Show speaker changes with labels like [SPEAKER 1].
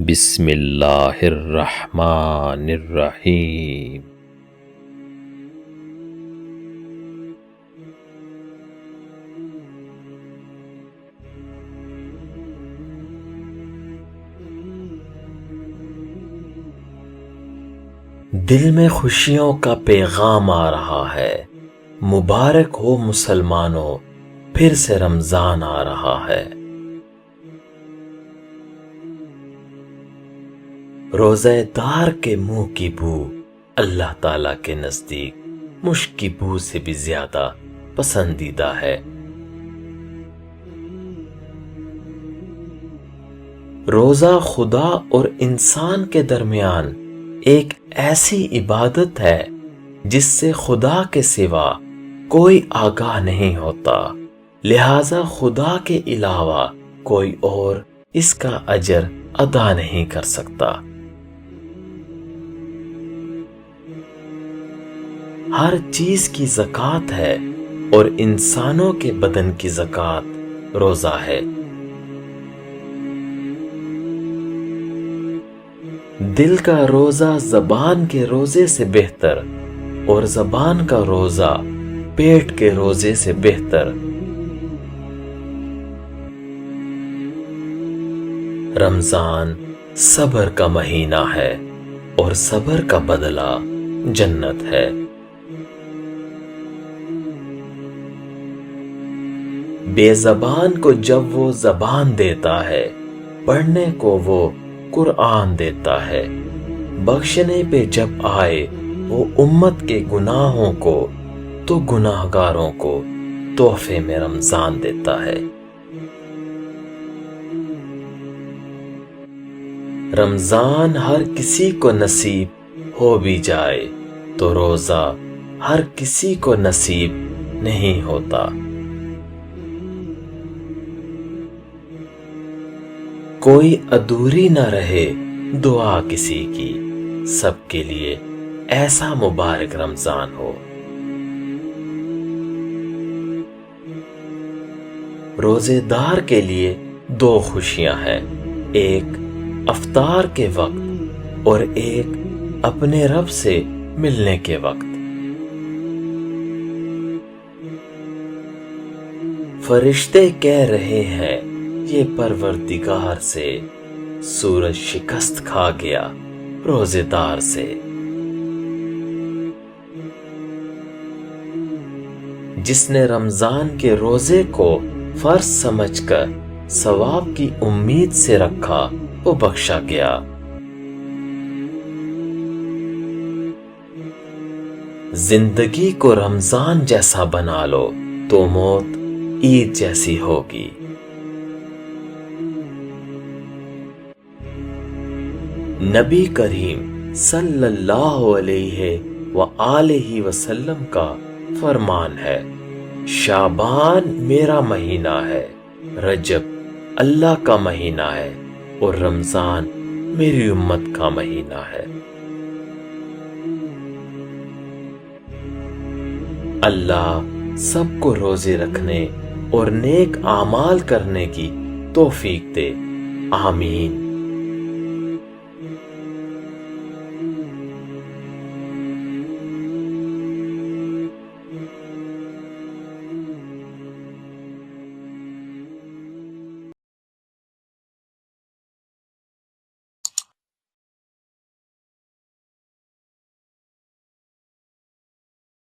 [SPEAKER 1] بسم اللہ الرحمن الرحیم۔ دل میں خوشیوں کا پیغام آ رہا ہے، مبارک ہو مسلمانوں، پھر سے رمضان آ رہا ہے۔ روزہ دار کے منہ کی بو اللہ تعالیٰ کے نزدیک مشک کی بو سے بھی زیادہ پسندیدہ ہے۔ روزہ خدا اور انسان کے درمیان ایک ایسی عبادت ہے جس سے خدا کے سوا کوئی آگاہ نہیں ہوتا، لہذا خدا کے علاوہ کوئی اور اس کا اجر ادا نہیں کر سکتا۔ ہر چیز کی زکوٰۃ ہے اور انسانوں کے بدن کی زکوٰۃ روزہ ہے۔ دل کا روزہ زبان کے روزے سے بہتر اور زبان کا روزہ پیٹ کے روزے سے بہتر۔ رمضان صبر کا مہینہ ہے اور صبر کا بدلہ جنت ہے۔ بے زبان کو جب وہ زبان دیتا ہے، پڑھنے کو وہ قرآن دیتا ہے، بخشنے پہ جب آئے وہ امت کے گناہوں کو تو گناہگاروں کو تحفے میں رمضان دیتا ہے۔ رمضان ہر کسی کو نصیب ہو بھی جائے تو روزہ ہر کسی کو نصیب نہیں ہوتا۔ کوئی ادھوری نہ رہے دعا کسی کی، سب کے لیے ایسا مبارک رمضان ہو۔ روزے دار کے لیے دو خوشیاں ہیں، ایک افطار کے وقت اور ایک اپنے رب سے ملنے کے وقت۔ فرشتے کہہ رہے ہیں یہ پروردگار سے، سورج شکست کھا گیا روزے دار سے۔ جس نے رمضان کے روزے کو فرض سمجھ کر ثواب کی امید سے رکھا وہ بخشا گیا۔ زندگی کو رمضان جیسا بنا لو تو موت عید جیسی ہوگی۔ نبی کریم صلی اللہ علیہ وآلہ وسلم کا فرمان ہے، شعبان میرا مہینہ ہے، رجب اللہ کا مہینہ ہے اور رمضان میری امت کا مہینہ ہے۔ اللہ سب کو روزے رکھنے اور نیک اعمال کرنے کی توفیق دے، آمین۔